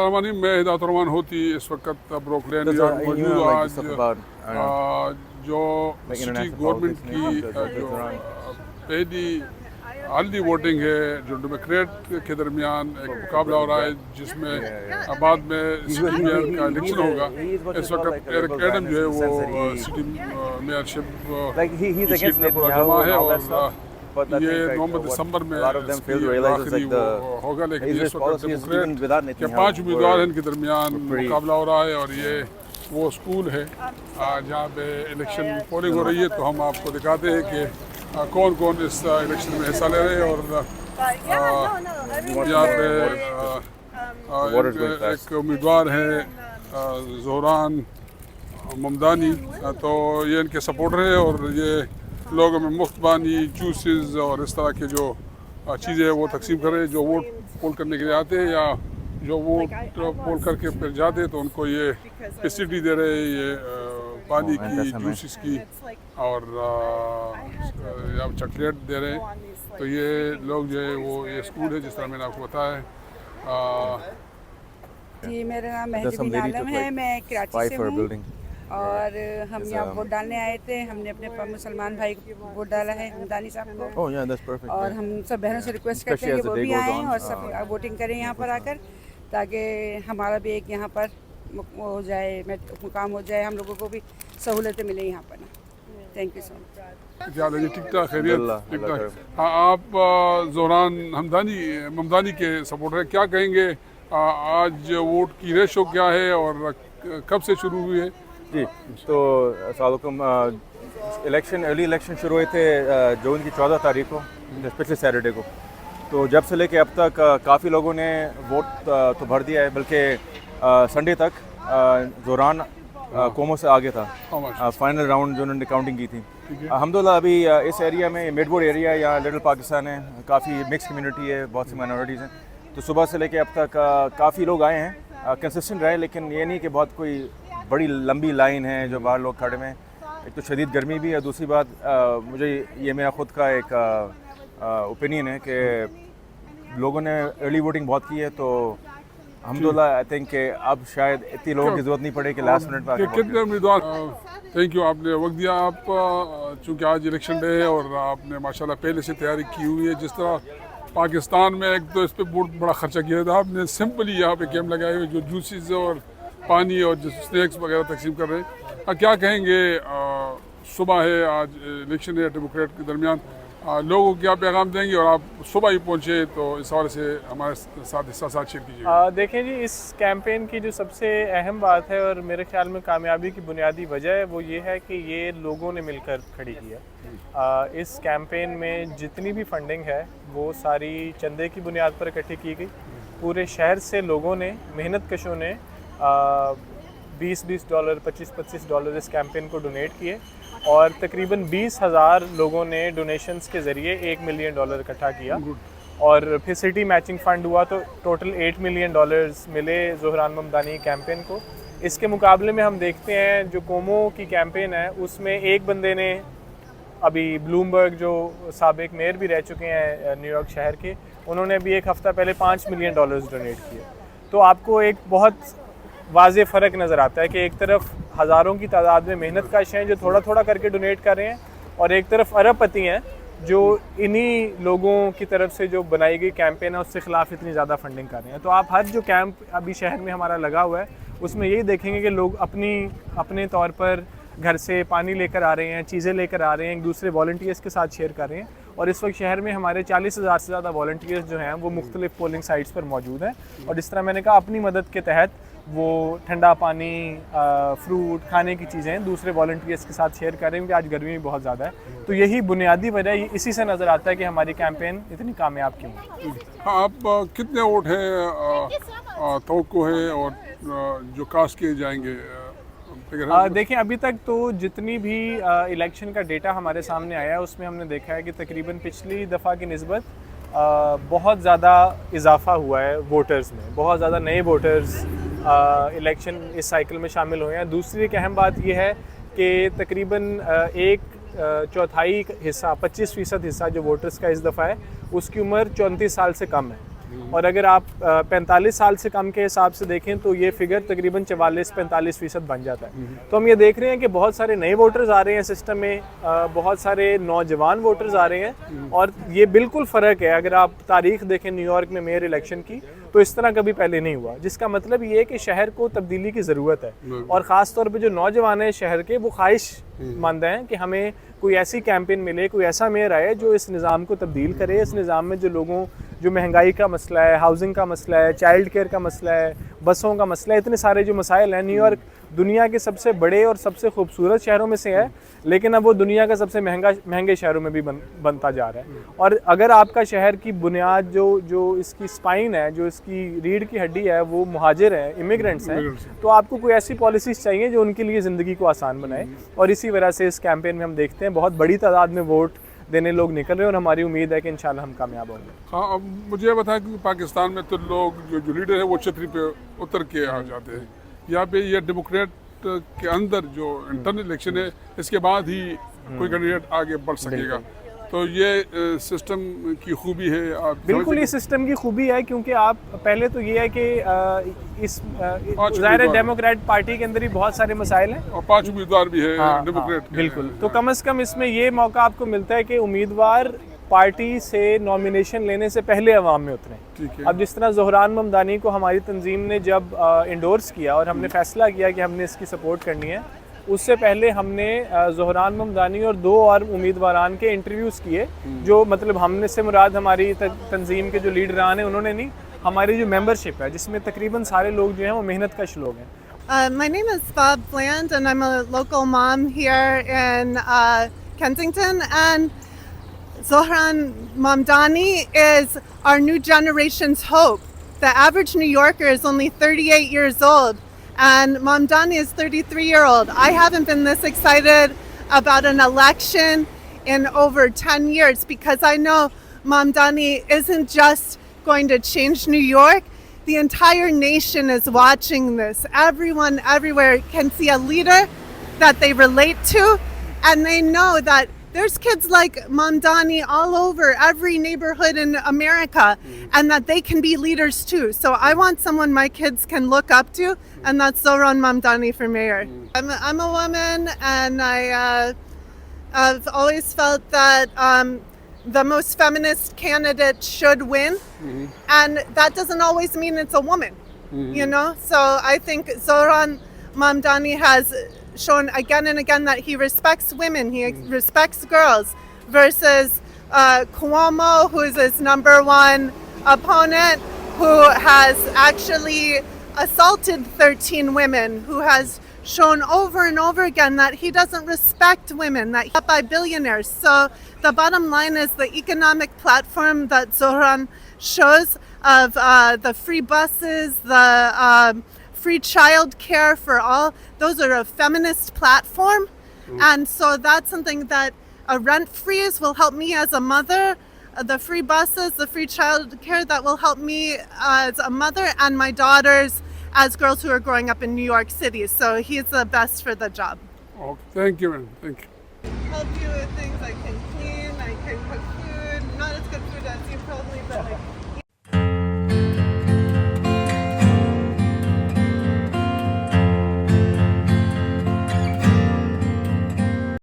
रमानी में हिदायत रहमान होती इस वक्त ब्रुकलिन मौजूद आज जो सिटी गवर्नमेंट की जो पहली अर्ली वोटिंग है जो डेमोक्रेट के दरमियान एक मुकाबला हो रहा है जिसमें बाद में सिटी मेयर का इलेक्शन होगा। इस वक्त एरिक एडम जो है वो सिटी मेयरशिप जमा है और ये नवंबर दिसंबर में आखिरी होगा, लेकिन इस वक्त डेमोक्रेट के 5 उम्मीदवार इनके दरमियान मुकाबला हो रहा है और ये वो स्कूल है जहाँ पे इलेक्शन पोलिंग हो रही है। तो हम आपको दिखाते हैं कि कौन कौन इस इलेक्शन में हिस्सा ले रहे हैं और यहाँ पे एक उम्मीदवार है ज़ोहरान ममदानी, तो ये इनके सपोर्टर है और ये लोगों में मुफ्त पानी, जूसेस और इस तरह के जो चीज़ें हैं वो तकसीम कर रहे हैं। जो वोट पोल करने के लिए आते हैं या जो वोट पोल करके फिर जाते हैं तो उनको ये फैसिलिटी दे रहे हैं, ये पानी की, जूसेस की और या चॉकलेट दे रहे हैं। तो ये लोग जो है वो ये स्कूल है जिस तरह मैंने आपको बताया है। जी मेरा नाम मेहदी आलम है, मैं कराची से हूँ और हम यहाँ वोट डालने आए थे। हमने अपने मुसलमान भाई को वोट डाला है, हमदानी साहब को। और हम सब बहनों से रिक्वेस्ट करते हैं कि वो भी आएँ और सब वोटिंग करें यहाँ पर आकर, ताकि हमारा भी एक यहाँ पर हो जाए, मुकाम हो जाए, हम लोगों को भी सहूलतें मिले यहाँ पर ना। Thank you so much. क्या जी, ठीक ठाक, खैरियत, ठीक ठाक। हाँ, आप ज़ोहरान ममदानी के सपोर्टर हैं, क्या कहेंगे आज वोट की रेशो क्या है और कब से शुरू हुई है? जी, तो अर्ली इलेक्शन शुरू हुए थे जून की 14 तारीख को, पिछले सैटरडे को। तो जब से लेके अब तक काफ़ी लोगों ने वोट तो भर दिया है, बल्कि संडे तक ज़ोहरान कोमो से आगे था। फाइनल राउंड जो उन्होंने काउंटिंग की थी। अल्हम्दुलिल्लाह अभी इस एरिया में मिडवुड एरिया या लिटिल पाकिस्तान है, काफ़ी मिक्स कम्युनिटी है, बहुत सी माइनॉरिटीज़ हैं। तो सुबह से लेके अब तक काफ़ी लोग आए हैं, कंसिस्टेंट रहे, लेकिन ये नहीं कि बहुत कोई बड़ी लंबी लाइन है जो बाहर लोग खड़े में। एक तो शदीद गर्मी भी है, दूसरी बात मुझे ये मेरा ख़ुद का एक ओपिनियन है कि लोगों ने अर्ली वोटिंग बहुत की है। तो अल्हम्दुलिल्लाह आई थिंक कि अब शायद इतनी लोगों की ज़रूरत नहीं पड़े कि लास्ट मिनट पर कितने उम्मीदवार। थैंक यू, आपने वक्त दिया। आप चूँकि आज इलेक्शन डे है और आपने माशाल्लाह पहले से तैयारी की हुई है। जिस तरह पाकिस्तान में एक तो इस पर बहुत बड़ा खर्चा किया था, आपने सिंपली यहाँ पे कैंप लगाए हुए जो जूसेस और पानी और जो स्नैक्स वगैरह तकसीम कर रहे हैं। क्या कहेंगे, सुबह है आज इलेक्शन है डेमोक्रेट के दरमियान, लोगों को क्या पैगाम देंगे और आप सुबह ही पहुँचे तो इस हवाले से हमारे साथ हिस्सा शेयर कीजिए। देखें जी, इस कैंपेन की जो सबसे अहम बात है और मेरे ख्याल में कामयाबी की बुनियादी वजह है वो ये है कि ये लोगों ने मिलकर खड़ी की है। इस कैंपेन में जितनी भी फंडिंग है वो सारी चंदे की बुनियाद पर इकट्ठी की गई। पूरे शहर से लोगों ने, मेहनत कशों ने $20 $25 इस कैंपेन को डोनेट किए और तकरीबन 20,000 लोगों ने डोनेशंस के ज़रिए $1 मिलियन इकट्ठा किया और फिर सिटी मैचिंग फ़ंड हुआ तो टोटल $8 मिलियन मिले ज़ोहरान ममदानी कैंपेन को। इसके मुकाबले में हम देखते हैं जो कोमो की कैंपेन है उसमें एक बंदे ने, अभी ब्लूमबर्ग जो साबिक मेयर भी रह चुके हैं न्यूयॉर्क शहर के, उन्होंने अभी एक हफ़्ता पहले $5 मिलियन डोनेट किए। तो आपको एक बहुत वाज़े फ़र्क नज़र आता है कि एक तरफ हज़ारों की तादाद में मेहनत कश हैं जो थोड़ा थोड़ा करके डोनेट कर रहे हैं और एक तरफ अरबपति हैं जो इन्हीं लोगों की तरफ से जो बनाई गई कैंपेन है उसके ख़िलाफ़ इतनी ज़्यादा फंडिंग कर रहे हैं। तो आप हर जो कैंप अभी शहर में हमारा लगा हुआ है उसमें यही देखेंगे कि लोग अपने तौर पर घर से पानी लेकर आ रहे हैं, चीज़ें लेकर आ रहे हैं, एक दूसरे वॉलंटियर्स के साथ शेयर कर रहे हैं। और इस वक्त शहर में हमारे 40,000 से ज़्यादा वॉलंटियर्स जो हैं वो मुख्तलिफ पोलिंग साइट्स पर मौजूद हैं और जिस तरह मैंने कहा अपनी मदद के तहत वो ठंडा पानी, फ्रूट, खाने की चीज़ें दूसरे वॉलंटियर्स के साथ शेयर कर रहे हैं क्योंकि आज गर्मी भी बहुत ज़्यादा है। तो यही बुनियादी वजह इसी से नज़र आता है कि हमारी कैंपेन इतनी कामयाब क्यों है। आप कितने वोट है तवक्को है और जो कास्ट किए जाएंगे? देखें अभी तक तो जितनी भी इलेक्शन का डेटा हमारे सामने आया है उसमें हमने देखा है कि तकरीबन पिछली दफ़ा की निस्बत बहुत ज़्यादा इजाफा हुआ है वोटर्स में, बहुत ज़्यादा नए वोटर्स इलेक्शन इस साइकिल में शामिल हुए हैं। दूसरी एक अहम बात यह है कि तकरीबन एक चौथाई हिस्सा 25% हिस्सा जो वोटर्स का इस दफ़ा है उसकी उम्र 34 साल से कम है। और अगर आप 45 साल से कम के हिसाब से देखें तो ये फिगर तकरीबन 44-45% बन जाता है। तो हम ये देख रहे हैं कि बहुत सारे नए वोटर्स आ रहे हैं सिस्टम में, बहुत सारे नौजवान वोटर्स आ रहे हैं, और ये बिल्कुल फ़र्क है। अगर आप तारीख देखें न्यूयॉर्क में मेयर इलेक्शन की, तो इस तरह कभी पहले नहीं हुआ, जिसका मतलब ये है कि शहर को तब्दीली की ज़रूरत है। और ख़ास तौर पे जो नौजवान हैं शहर के, वो ख्वाहिशमंद हैं कि हमें कोई ऐसी कैंपेन मिले, कोई ऐसा मेयर आए जो इस निज़ाम को तब्दील करे। इस निज़ाम में जो लोगों, जो महंगाई का मसला है, हाउसिंग का मसला है, चाइल्ड केयर का मसला है, बसों का मसला है, इतने सारे जो मसाइल हैं। न्यूयॉर्क दुनिया के सबसे बड़े और सबसे खूबसूरत शहरों में से है, लेकिन अब वो दुनिया का सबसे महंगे शहरों में भी बनता जा रहा है। और अगर आपका शहर की बुनियाद, जो इसकी स्पाइन है, जो इसकी रीढ़ की हड्डी है, वो मुहाजिर है, इमिग्रेंट्स हैं, तो आपको कोई ऐसी पॉलिसीज़ चाहिए जो उनके लिए ज़िंदगी को आसान बनाए। और इसी वजह से इस कैंपेन में हम देखते हैं बहुत बड़ी तादाद में वोट देने लोग निकल रहे हैं, और हमारी उम्मीद है कि इंशाल्लाह हम कामयाब होंगे। हाँ, अब मुझे बताया कि पाकिस्तान में तो लोग जो लीडर है वो छतरी पे उतर के आ जाते हैं। यहाँ पे ये डेमोक्रेट के अंदर जो इंटरनल इलेक्शन है, इसके बाद ही कोई कैंडिडेट आगे बढ़ सकेगा। तो ये सिस्टम की खूबी है। आप बिल्कुल, ये सिस्टम की खूबी है, क्योंकि आप पहले तो ये है कि इस ज़ाहिर है डेमोक्रेट पार्टी के अंदर ही बहुत सारे मसाइल हैं, और 5 उम्मीदवार भी है डेमोक्रेट के। बिल्कुल। तो कम से कम इसमें ये मौका आपको मिलता है कि उम्मीदवार पार्टी से नॉमिनेशन लेने से पहले अवाम में उतरें। अब जिस तरह ज़ोहरान ममदानी को हमारी तंजीम ने जब इंडोर्स किया और हमने फ़ैसला किया कि हमने इसकी सपोर्ट करनी है, उससे पहले हमने ज़ोहरान ममदानी और 2 और उम्मीदवारान के इंटरव्यूज़ किए, जो मतलब हमने से मुराद हमारी तंजीम के जो लीडरान हैं उन्होंने नहीं, हमारी जो मेंबरशिप है जिसमें तकरीबन सारे लोग जो हैं वो मेहनत कश लोग हैं। My name is Bob Bland and I'm a local mom here in Kensington, and Zohran Mamdani is our new generation's hope. The average New Yorker is only 38 years old, and Mamdani is 33-year-old. I haven't been this excited about an election in over 10 years because I know Mamdani isn't just going to change New York. The entire nation is watching this. Everyone everywhere can see a leader that they relate to, and they know that there's kids like Mamdani all over every neighborhood in America, and that they can be leaders too. So I want someone my kids can look up to, and that's Zohran Mamdani for mayor. I'm a woman, and I've always felt that the most feminist candidate should win, and that doesn't always mean it's a woman, you know? So I think Zohran Mamdani has shown again and again that he respects women, he respects girls, versus Cuomo, who is his #1 opponent, who has actually assaulted 13 women, who has shown over and over again that he doesn't respect women, that he's by billionaires. So the bottom line is the economic platform that Zohran shows of the free buses, the free child care for all, those are a feminist platform. And so that's something that a rent freeze will help me as a mother. The free buses, the free child care, that will help me as a mother and my daughters as girls who are growing up in New York City. So he's the best for the job. Okay, thank you, man. Thank you. Help you with things I can